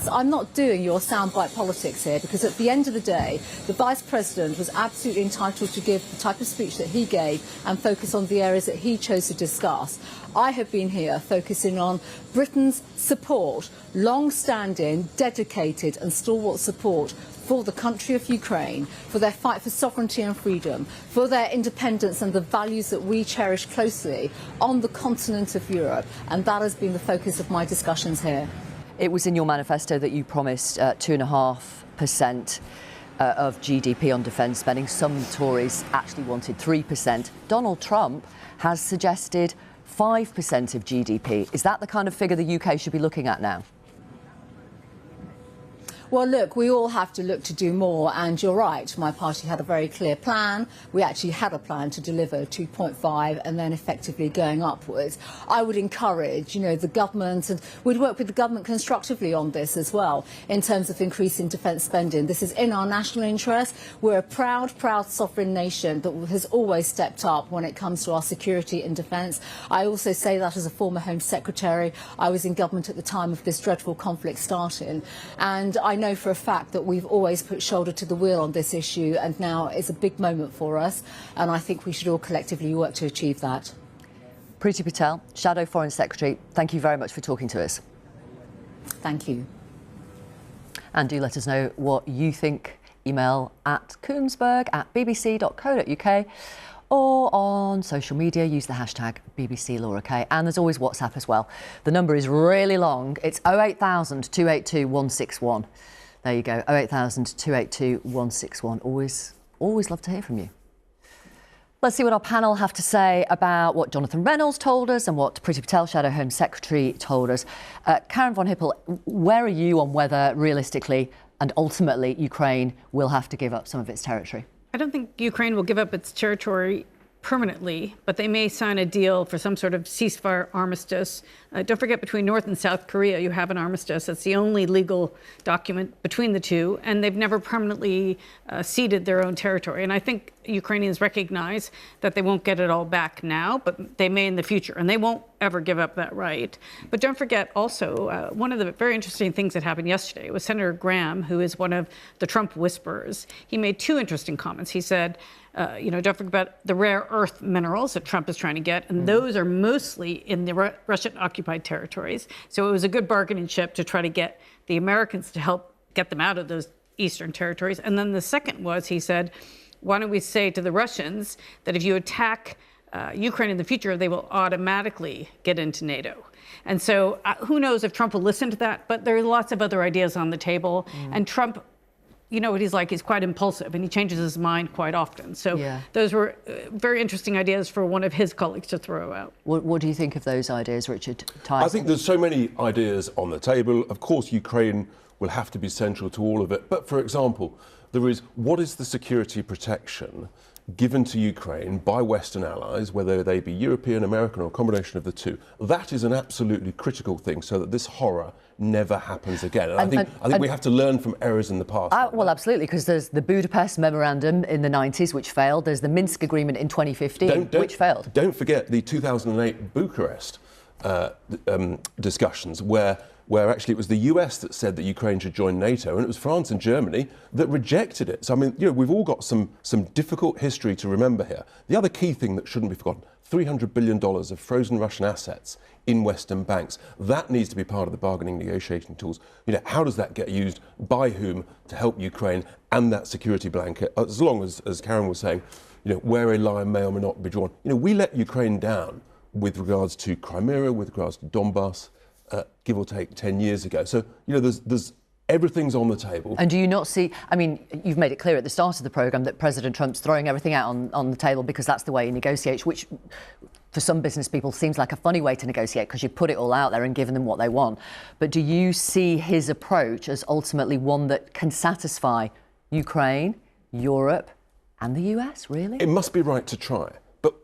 I'm not doing your soundbite politics here, because at the end of the day, the Vice President was absolutely entitled to give the type of speech that he gave and focus on the areas that he chose to discuss. I have been here focusing on Britain's support, long-standing, dedicated and stalwart support for the country of Ukraine, for their fight for sovereignty and freedom, for their independence and the values that we cherish closely on the continent of Europe. And that has been the focus of my discussions here. It was in your manifesto that you promised 2.5% of GDP on defence spending. Some Tories actually wanted 3%. Donald Trump has suggested 5% of GDP. Is that the kind of figure the UK should be looking at now? Well, look, we all have to look to do more, and you're right, my party had a very clear plan. We actually had a plan to deliver 2.5 and then effectively going upwards. I would encourage, the government, and we'd work with the government constructively on this as well, in terms of increasing defence spending. This is in our national interest. We're a proud sovereign nation that has always stepped up when it comes to our security and defence. I also say that as a former Home Secretary. I was in government at the time of this dreadful conflict starting, and I know for a fact that we've always put shoulder to the wheel on this issue, and now is a big moment for us, and I think we should all collectively work to achieve that. Priti Patel, Shadow Foreign Secretary, thank you very much for talking to us. Thank you. And do let us know what you think. Email at kuenssberg@bbc.co.uk, or on social media, use the hashtag BBC Laura Kay. And there's always WhatsApp as well. The number is really long. It's 08000 282 161. There you go, 08000 282 161. Always love to hear from you. Let's see what our panel have to say about what Jonathan Reynolds told us and what Priti Patel, Shadow Home Secretary, told us. Karen von Hippel, where are you on whether realistically and ultimately Ukraine will have to give up some of its territory? I don't think Ukraine will give up its territory permanently, but they may sign a deal for some sort of ceasefire armistice. Don't forget, between North and South Korea, you have an armistice. It's the only legal document between the two, and they've never permanently ceded their own territory. And I think Ukrainians recognize that they won't get it all back now, but they may in the future, and they won't ever give up that right. But don't forget also, one of the very interesting things that happened yesterday was Senator Graham, who is one of the Trump whisperers. He made two interesting comments. He said, don't forget about the rare earth minerals that Trump is trying to get, and those are mostly in the Russian-occupied territories. So it was a good bargaining chip to try to get the Americans to help get them out of those eastern territories. And then the second was, he said, why don't we say to the Russians that if you attack Ukraine in the future, they will automatically get into NATO. And so who knows if Trump will listen to that, but there are lots of other ideas on the table. And Trump, you know what he's like, he's quite impulsive and he changes his mind quite often. So those were very interesting ideas for one of his colleagues to throw out. What do you think of those ideas, Richard? I think there's so many ideas on the table. Of course, Ukraine will have to be central to all of it. But for example, there is, what is the security protection given to Ukraine by Western allies, whether they be European, American, or a combination of the two? That is an absolutely critical thing, so that this horror never happens again. And I think we have to learn from errors in the past. Well, absolutely, because there's the Budapest Memorandum in the 90s, which failed. There's the Minsk Agreement in 2015, which failed. Don't forget the 2008 Bucharest discussions, where actually it was the US that said that Ukraine should join NATO, and it was France and Germany that rejected it. So, I mean, we've all got some difficult history to remember here. The other key thing that shouldn't be forgotten, $300 billion of frozen Russian assets in Western banks. That needs to be part of the bargaining negotiating tools. How does that get used, by whom, to help Ukraine and that security blanket, as long as Karen was saying, where a line may or may not be drawn. We let Ukraine down with regards to Crimea, with regards to Donbass, give or take 10 years ago. So, there's everything's on the table. And do you not see, I mean, you've made it clear at the start of the programme that President Trump's throwing everything out on the table because that's the way he negotiates, which for some business people seems like a funny way to negotiate because you put it all out there and given them what they want. But do you see his approach as ultimately one that can satisfy Ukraine, Europe and the US, really? It must be right to try. But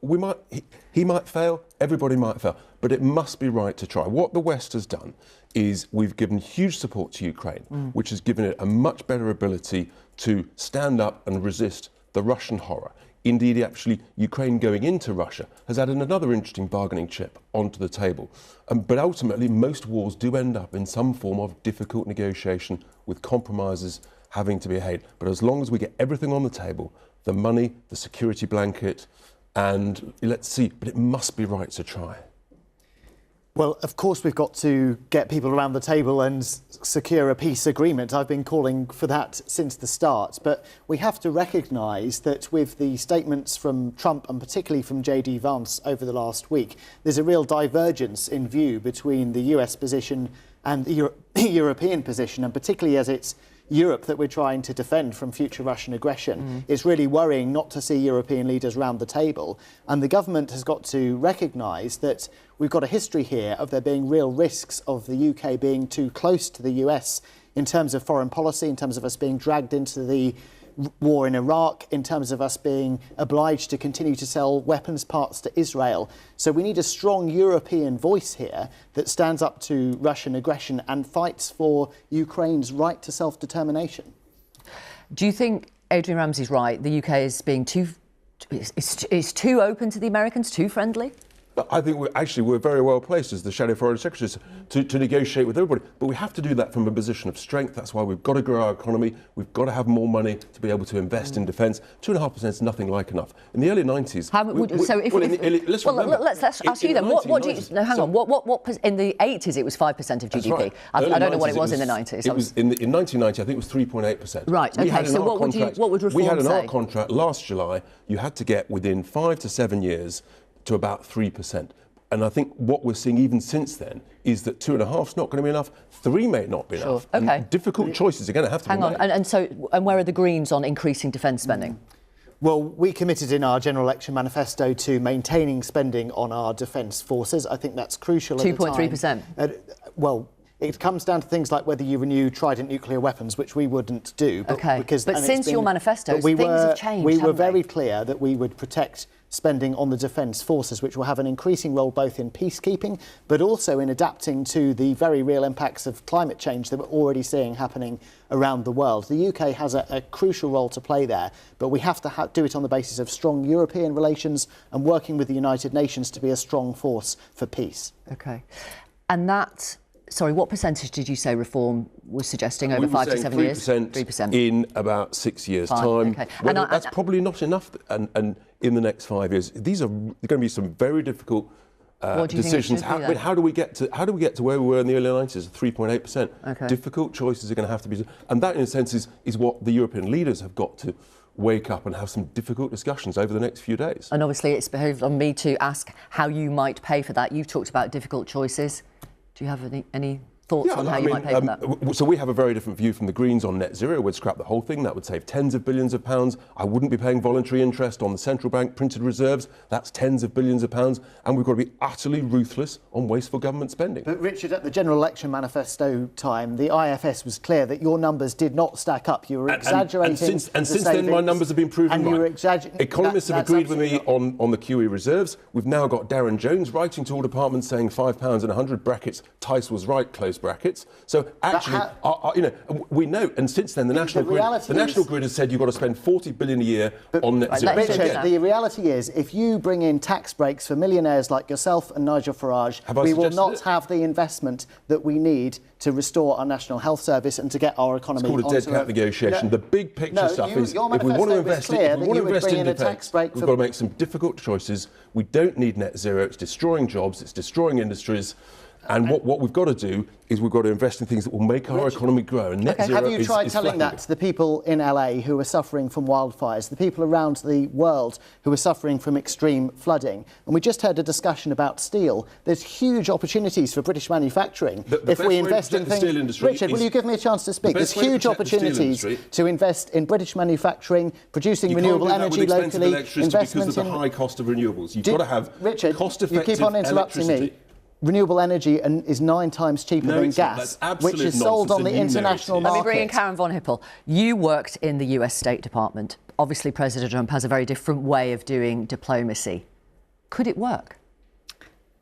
he might fail, everybody might fail, but it must be right to try. What the West has done is we've given huge support to Ukraine, which has given it a much better ability to stand up and resist the Russian horror. Indeed, actually, Ukraine going into Russia has added another interesting bargaining chip onto the table. But ultimately, most wars do end up in some form of difficult negotiation with compromises having to be made. But as long as we get everything on the table, the money, the security blanket, and let's see, but it must be right to try. Well, of course, we've got to get people around the table and secure a peace agreement. I've been calling for that since the start. But we have to recognise that with the statements from Trump and particularly from J.D. Vance over the last week, there's a real divergence in view between the US position and the European position, and particularly as it's Europe that we're trying to defend from future Russian aggression. It's really worrying not to see European leaders round the table. And the government has got to recognise that we've got a history here of there being real risks of the UK being too close to the US in terms of foreign policy, in terms of us being dragged into the war in Iraq, in terms of us being obliged to continue to sell weapons parts to Israel. So we need a strong European voice here that stands up to Russian aggression and fights for Ukraine's right to self-determination. Do you think Adrian Ramsey's right? The UK is being too open to the Americans, too friendly? I think we're very well placed as the shadow foreign secretaries to negotiate with everybody. But we have to do that from a position of strength. That's why we've got to grow our economy. We've got to have more money to be able to invest in defence. 2.5% is nothing like enough. In the early 90s... Let's ask you then. What do you... No, hang on. What in the 80s it was 5% of GDP. Right. I don't know what it was in the 90s. It was in 1990, I think it was 3.8%. Right, OK. So what would reform say? We had an art contract last July. You had to get within 5 to 7 years to about 3%. And I think what we're seeing even since then is that 2.5 is not going to be enough, 3 may not be enough. OK. And difficult choices are going to have to be made. Hang on, and where are the Greens on increasing defence spending? Well, we committed in our general election manifesto to maintaining spending on our defence forces. I think that's crucial. 2.3%? Well, it comes down to things like whether you renew Trident nuclear weapons, which we wouldn't do. But since your manifesto, things have changed, we were very clear that we would protect spending on the defence forces, which will have an increasing role both in peacekeeping, but also in adapting to the very real impacts of climate change that we're already seeing happening around the world. The UK has a crucial role to play there, but we have to do it on the basis of strong European relations and working with the United Nations to be a strong force for peace. OK. And that... Sorry, what percentage did you say reform was suggesting over 5 to 7 years? 3% in about 6 years' time. Okay. That's probably not enough. And in the next 5 years, these are going to be some very difficult decisions. How do we get to where we were in the early 90s, 3.8%? Okay. Difficult choices are going to have to be, and that in a sense is what the European leaders have got to wake up and have some difficult discussions over the next few days. And obviously, it's behoved on me to ask how you might pay for that. You've talked about difficult choices. Do you have any thoughts on how you might pay for that? So we have a very different view from the Greens on net zero. We'd scrap the whole thing. That would save tens of billions of pounds. I wouldn't be paying voluntary interest on the central bank printed reserves. That's tens of billions of pounds. And we've got to be utterly ruthless on wasteful government spending. But Richard, at the general election manifesto time, the IFS was clear that your numbers did not stack up. You were exaggerating. And since then, my numbers have been proven right. Economists have agreed with me on the QE reserves. We've now got Darren Jones writing to all departments saying £5 and 100 brackets. Tice was right, close brackets. So actually, we know, and since then the National Grid has said you've got to spend 40 billion a year on net zero. Richard, the reality is, if you bring in tax breaks for millionaires like yourself and Nigel Farage, we will not have the investment that we need to restore our National Health Service and to get our economy onto... It's called a dead cat negotiation. The big picture stuff is, if we want to invest in defence, we've got to make some difficult choices. We don't need net zero. It's destroying jobs. It's destroying industries. And what we've got to do is we've got to invest in things that will make our economy grow. And net zero Have you tried telling that to the people in LA who are suffering from wildfires, the people around the world who are suffering from extreme flooding? And we just had a discussion about steel. There's huge opportunities for British manufacturing if we invest in things. Richard, will you give me a chance to speak? There's huge opportunities to invest in British manufacturing, producing renewable energy locally, investment in the high cost of renewables. You've got to have cost-effective you keep on interrupting me. Renewable energy is 9 times cheaper than gas, which is sold on the international market. Let me bring in Karen von Hippel. You worked in the US State Department. obviously President Trump has a very different way of doing diplomacy. Could it work?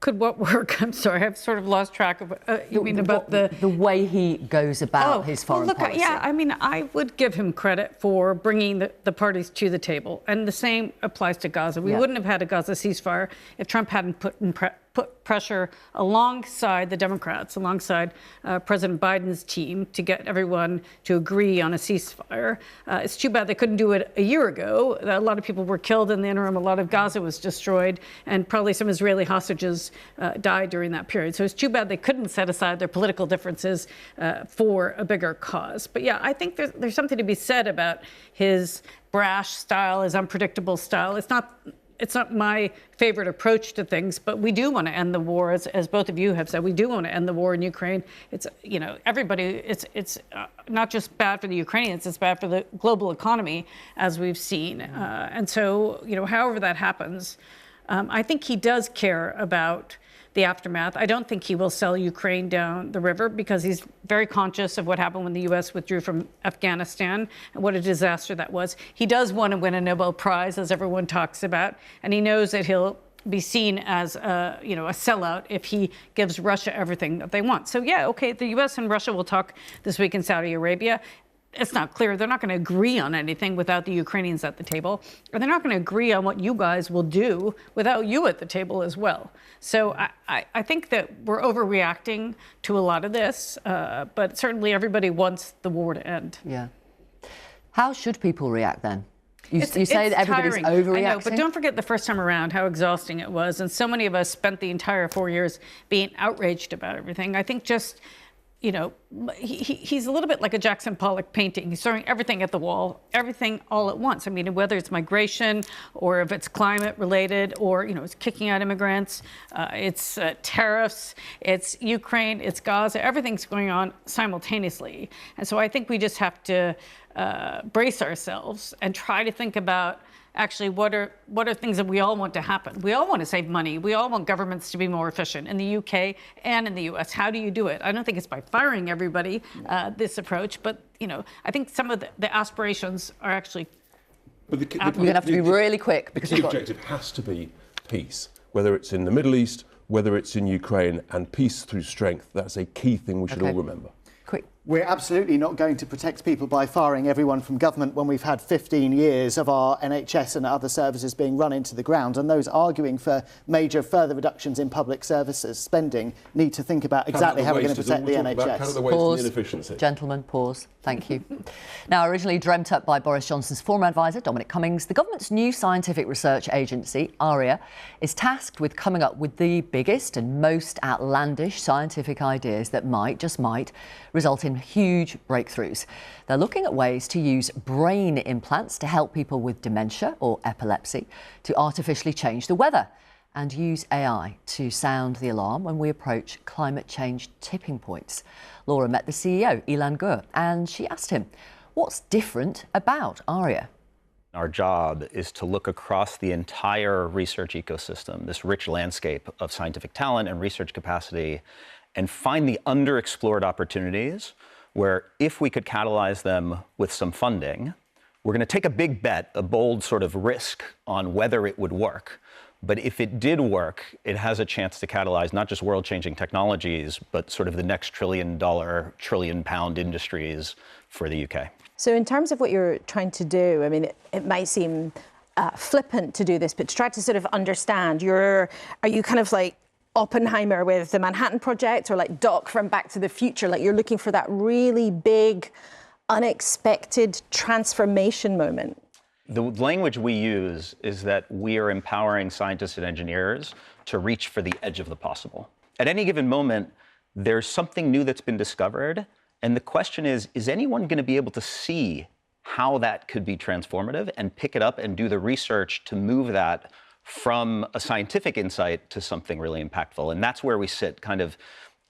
Could what work? I'm sorry, I've sort of lost track of. You mean about the way he goes about his foreign policy? Yeah, I mean, I would give him credit for bringing the parties to the table, and the same applies to Gaza. We wouldn't have had a Gaza ceasefire if Trump hadn't put pressure alongside the Democrats, alongside President Biden's team, to get everyone to agree on a ceasefire. It's too bad they couldn't do it a year ago. A lot of people were killed in the interim. A lot of Gaza was destroyed, and probably some Israeli hostages died during that period. So it's too bad they couldn't set aside their political differences for a bigger cause. But yeah, I think there's something to be said about his brash style, his unpredictable style. It's not my favorite approach to things, but we do want to end the war, as both of you have said. We do want to end the war in Ukraine. It's, you know, everybody, it's not just bad for the Ukrainians, it's bad for the global economy, as we've seen. And so, you know, however that happens, I think he does care about the aftermath. I don't think he will sell Ukraine down the river, because he's very conscious of what happened when the U.S. withdrew from Afghanistan and what a disaster that was. He does want to win a Nobel Prize, as everyone talks about, and he knows that he'll be seen as a sellout if he gives Russia everything that they want. So yeah, okay, the U.S. and Russia will talk this week in Saudi Arabia. It's not clear. They're not going to agree on anything without the Ukrainians at the table. Or they're not going to agree on what you guys will do without you at the table as well. So I think that we're overreacting to a lot of this, but certainly everybody wants the war to end. Yeah. How should people react then? You say that everybody's overreacting? I know, but don't forget the first time around how exhausting it was. And so many of us spent the entire 4 years being outraged about everything. I think just, you know, he's a little bit like a Jackson Pollock painting. He's throwing everything at the wall, everything all at once. I mean, whether it's migration or if it's climate related, or, you know, it's kicking out immigrants, it's tariffs, it's Ukraine, it's Gaza, everything's going on simultaneously. And so I think we just have to brace ourselves and try to think about actually what are things that we all want to happen. We all want to save money. We all want governments to be more efficient in the UK and in the US. How do you do it? I don't think it's by firing everybody, this approach, but, you know, I think some of the aspirations are actually... But we're going to have to be really quick, because the objective has to be peace, whether it's in the Middle East, whether it's in Ukraine, and peace through strength. That's a key thing we should all remember. Quick. We're absolutely not going to protect people by firing everyone from government when we've had 15 years of our NHS and other services being run into the ground. And those arguing for major further reductions in public services spending need to think about exactly how we're going to protect the NHS. Pause. Gentlemen, pause. Thank you. Now, originally dreamt up by Boris Johnson's former advisor, Dominic Cummings, the government's new scientific research agency, ARIA, is tasked with coming up with the biggest and most outlandish scientific ideas that might, just might, result in huge breakthroughs. They're looking at ways to use brain implants to help people with dementia or epilepsy, to artificially change the weather, and use AI to sound the alarm when we approach climate change tipping points. Laura met the CEO, Ilan, and she asked him, what's different about ARIA? Our job is to look across the entire research ecosystem, this rich landscape of scientific talent and research capacity, and find the underexplored opportunities where, if we could catalyze them with some funding, we're going to take a big bet, a bold sort of risk on whether it would work. But if it did work, it has a chance to catalyze not just world-changing technologies, but sort of the next trillion-dollar, trillion-pound industries for the UK. So in terms of what you're trying to do, I mean, it might seem flippant to do this, but to try to sort of understand, are you kind of like Oppenheimer with the Manhattan Project, or like Doc from Back to the Future? Like, you're looking for that really big, unexpected transformation moment? The language we use is that we are empowering scientists and engineers to reach for the edge of the possible. At any given moment, there's something new that's been discovered, and the question is anyone going to be able to see how that could be transformative and pick it up and do the research to move that from a scientific insight to something really impactful? And that's where we sit, kind of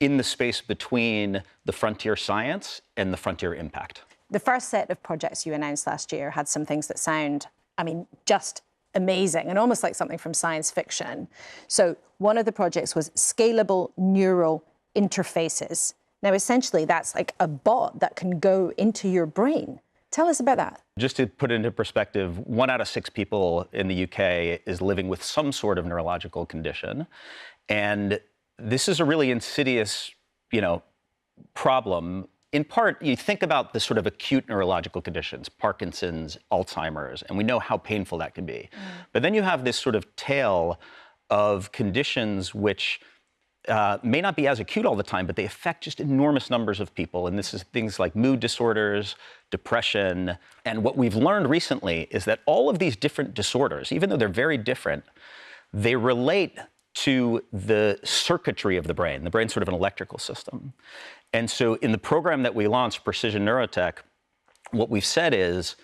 in the space between the frontier science and the frontier impact. The first set of projects you announced last year had some things that sound, I mean, just amazing and almost like something from science fiction. So one of the projects was scalable neural interfaces. Now, essentially, that's like a bot that can go into your brain Tell us about that. Just to put it into perspective, 1 out of 6 people in the UK is living with some sort of neurological condition. And this is a really insidious, problem. In part, you think about the sort of acute neurological conditions, Parkinson's, Alzheimer's, and we know how painful that can be. But then you have this sort of tail of conditions which may not be as acute all the time, but they affect just enormous numbers of people. And this is things like mood disorders, depression. And what we've learned recently is that all of these different disorders, even though they're very different, they relate to the circuitry of the brain. The brain's sort of an electrical system. And so in the program that we launched, Precision Neurotech, what we've said is,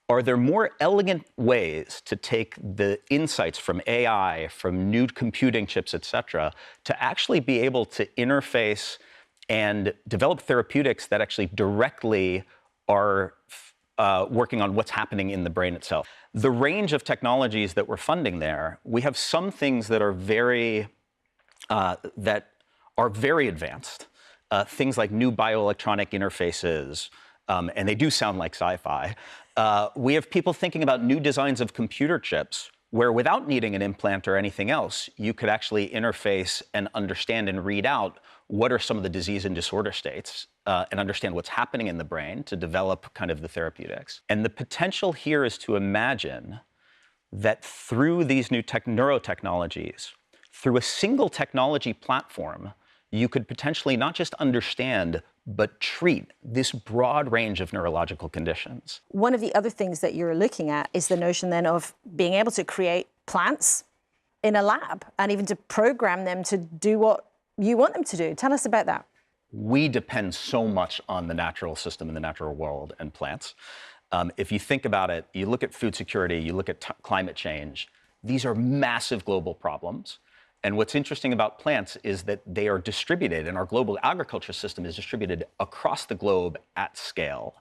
are there more elegant ways to take the insights from AI, from new computing chips, et cetera, to actually be able to interface and develop therapeutics that actually directly are working on what's happening in the brain itself? The range of technologies that we're funding there, we have some things that are very advanced. Things like new bioelectronic interfaces, and they do sound like sci-fi. We have people thinking about new designs of computer chips where without needing an implant or anything else, you could actually interface and understand and read out what are some of the disease and disorder states and understand what's happening in the brain to develop kind of the therapeutics. And the potential here is to imagine that through these new neurotechnologies, through a single technology platform, you could potentially not just understand, but treat this broad range of neurological conditions. One of the other things that you're looking at is the notion then of being able to create plants in a lab and even to program them to do what you want them to do. Tell us about that. We depend so much on the natural system and the natural world and plants. If you think about it, you look at food security, you look at climate change, these are massive global problems. And what's interesting about plants is that they are distributed, and our global agriculture system is distributed across the globe at scale.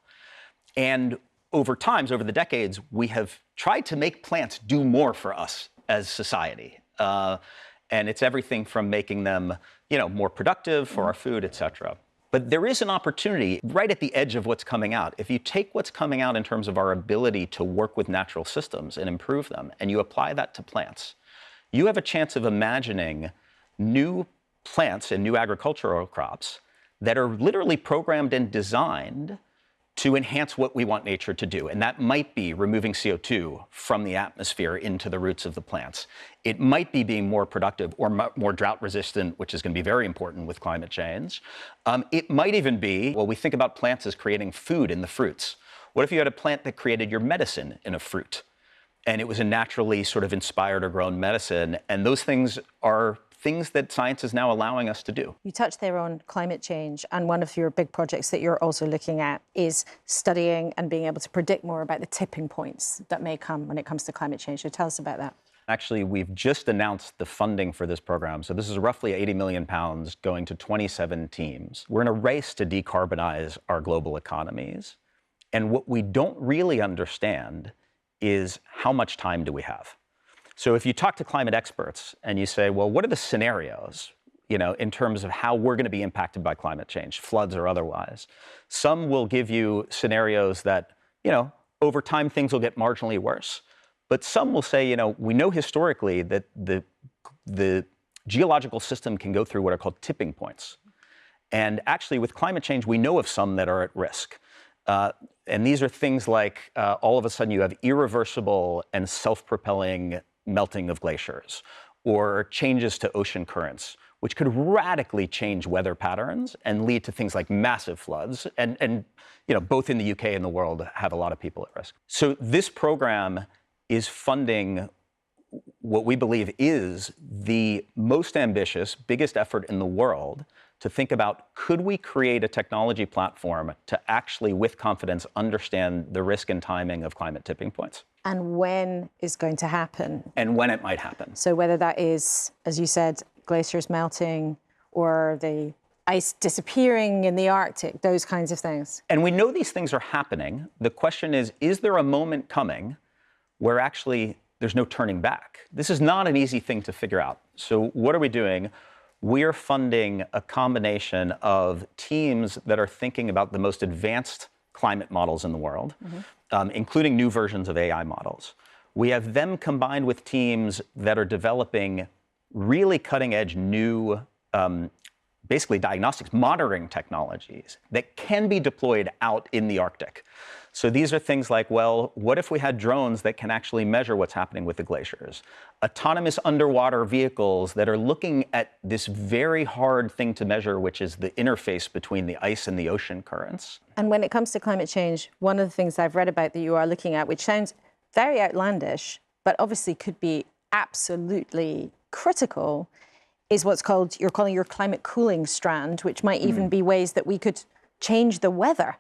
And over the decades, we have tried to make plants do more for us as society. And it's everything from making them, more productive for our food, et cetera. But there is an opportunity right at the edge of what's coming out. If you take what's coming out in terms of our ability to work with natural systems and improve them, and you apply that to plants, you have a chance of imagining new plants and new agricultural crops that are literally programmed and designed to enhance what we want nature to do. And that might be removing CO2 from the atmosphere into the roots of the plants. It might be being more productive or more drought resistant, which is going to be very important with climate change. It might even be, we think about plants as creating food in the fruits. What if you had a plant that created your medicine in a fruit? And it was a naturally sort of inspired or grown medicine. And those things are things that science is now allowing us to do. You touched there on climate change, and one of your big projects that you're also looking at is studying and being able to predict more about the tipping points that may come when it comes to climate change. So tell us about that. Actually, we've just announced the funding for this program. So this is roughly £80 million going to 27 teams. We're in a race to decarbonize our global economies. And what we don't really understand is how much time do we have? So if you talk to climate experts and you say, well, what are the scenarios, in terms of how we're going to be impacted by climate change, floods or otherwise? Some will give you scenarios that, over time things will get marginally worse. But some will say, we know historically that the geological system can go through what are called tipping points. And actually with climate change, we know of some that are at risk. And these are things like all of a sudden you have irreversible and self-propelling melting of glaciers, or changes to ocean currents, which could radically change weather patterns and lead to things like massive floods. And both in the UK and the world have a lot of people at risk. So this program is funding what we believe is the most ambitious, biggest effort in the world to think about, could we create a technology platform to actually, with confidence, understand the risk and timing of climate tipping points? And when is going to happen? And when it might happen. So whether that is, as you said, glaciers melting or the ice disappearing in the Arctic, those kinds of things. And we know these things are happening. The question is there a moment coming where actually there's no turning back? This is not an easy thing to figure out. So what are we doing? We are funding a combination of teams that are thinking about the most advanced climate models in the world, including new versions of AI models. We have them combined with teams that are developing really cutting-edge new, basically diagnostics, monitoring technologies that can be deployed out in the Arctic. So these are things like, well, what if we had drones that can actually measure what's happening with the glaciers? Autonomous underwater vehicles that are looking at this very hard thing to measure, which is the interface between the ice and the ocean currents. And when it comes to climate change, one of the things I've read about that you are looking at, which sounds very outlandish, but obviously could be absolutely critical, is what's called, you're calling your climate cooling strand, which might even be ways that we could change the weather.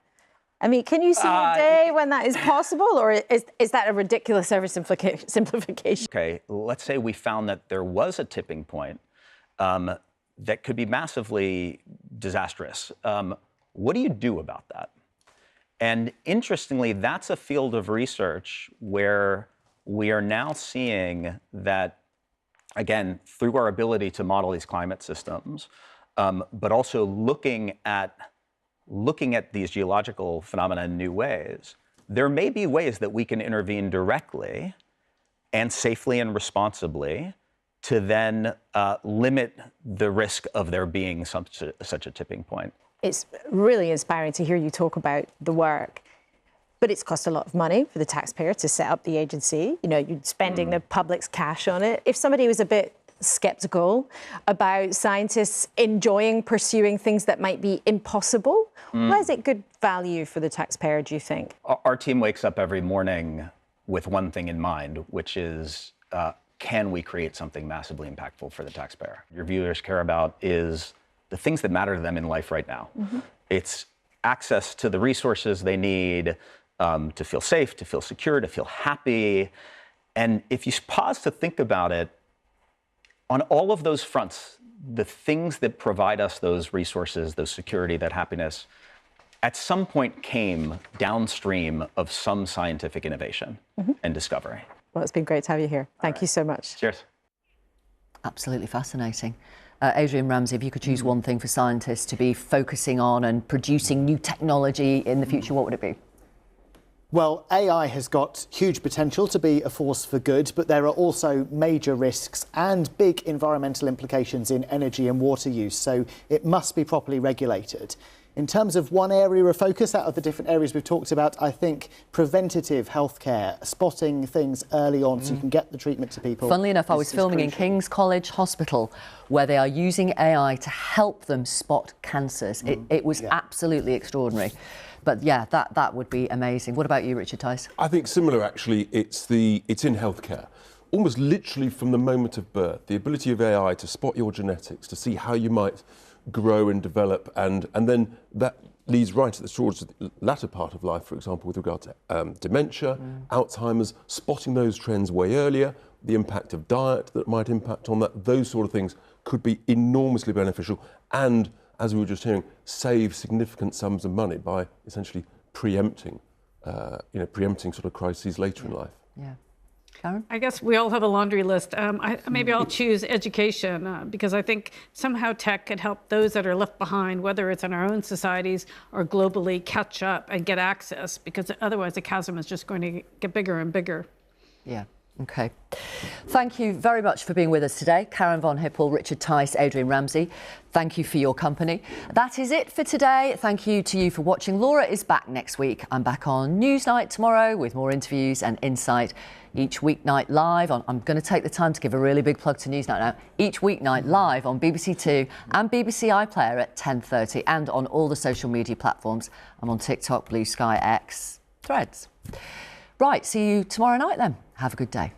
I mean, can you see a day when that is possible, or is that a ridiculous oversimplification? Okay, let's say we found that there was a tipping point that could be massively disastrous. What do you do about that? And interestingly, that's a field of research where we are now seeing that, again, through our ability to model these climate systems, but also looking at these geological phenomena in new ways, there may be ways that we can intervene directly and safely and responsibly to then limit the risk of there being such a tipping point. It's really inspiring to hear you talk about the work, but it's cost a lot of money for the taxpayer to set up the agency. You know, you're spending the public's cash on it. If somebody was a bit skeptical about scientists pursuing things that might be impossible, why is it good value for the taxpayer, do you think? Our team wakes up every morning with one thing in mind, which is, can we create something massively impactful for the taxpayer? Your viewers care about is the things that matter to them in life right now. It's access to the resources they need to feel safe, to feel secure, to feel happy. And if you pause to think about it, on all of those fronts, the things that provide us those resources, those security, that happiness, at some point came downstream of some scientific innovation and discovery. Well, it's been great to have you here. Thank you so much. Cheers. Absolutely fascinating. Adrian Ramsey, if you could choose one thing for scientists to be focusing on and producing new technology in the future, what would it be? Well, AI has got huge potential to be a force for good, but there are also major risks and big environmental implications in energy and water use, so it must be properly regulated. In terms of one area of focus out of the different areas we've talked about, I think preventative healthcare, spotting things early on so you can get the treatment to people. Funnily enough, I was filming in King's College Hospital where they are using AI to help them spot cancers. It was absolutely extraordinary. But yeah, that would be amazing. What about you, Richard Tice? I think similar, actually. It's in healthcare. Almost literally from the moment of birth, the ability of AI to spot your genetics, to see how you might grow and develop, and then that leads right towards the latter part of life, for example, with regard to dementia, Alzheimer's, spotting those trends way earlier, the impact of diet that might impact on that, those sort of things could be enormously beneficial and, as we were just hearing, save significant sums of money by essentially preempting sort of crises later in life. Yeah. Karen? I guess we all have a laundry list. Maybe I'll choose education because I think somehow tech could help those that are left behind, whether it's in our own societies or globally, catch up and get access, because otherwise the chasm is just going to get bigger and bigger. Yeah. OK. Thank you very much for being with us today. Karen von Hippel, Richard Tice, Adrian Ramsey. Thank you for your company. That is it for today. Thank you to you for watching. Laura is back next week. I'm back on Newsnight tomorrow with more interviews and insight each weeknight live on. I'm going to take the time to give a really big plug to Newsnight now. Each weeknight live on BBC Two and BBC iPlayer at 10:30 and on all the social media platforms. I'm on TikTok, Blue Sky, X, Threads. Right, see you tomorrow night then. Have a good day.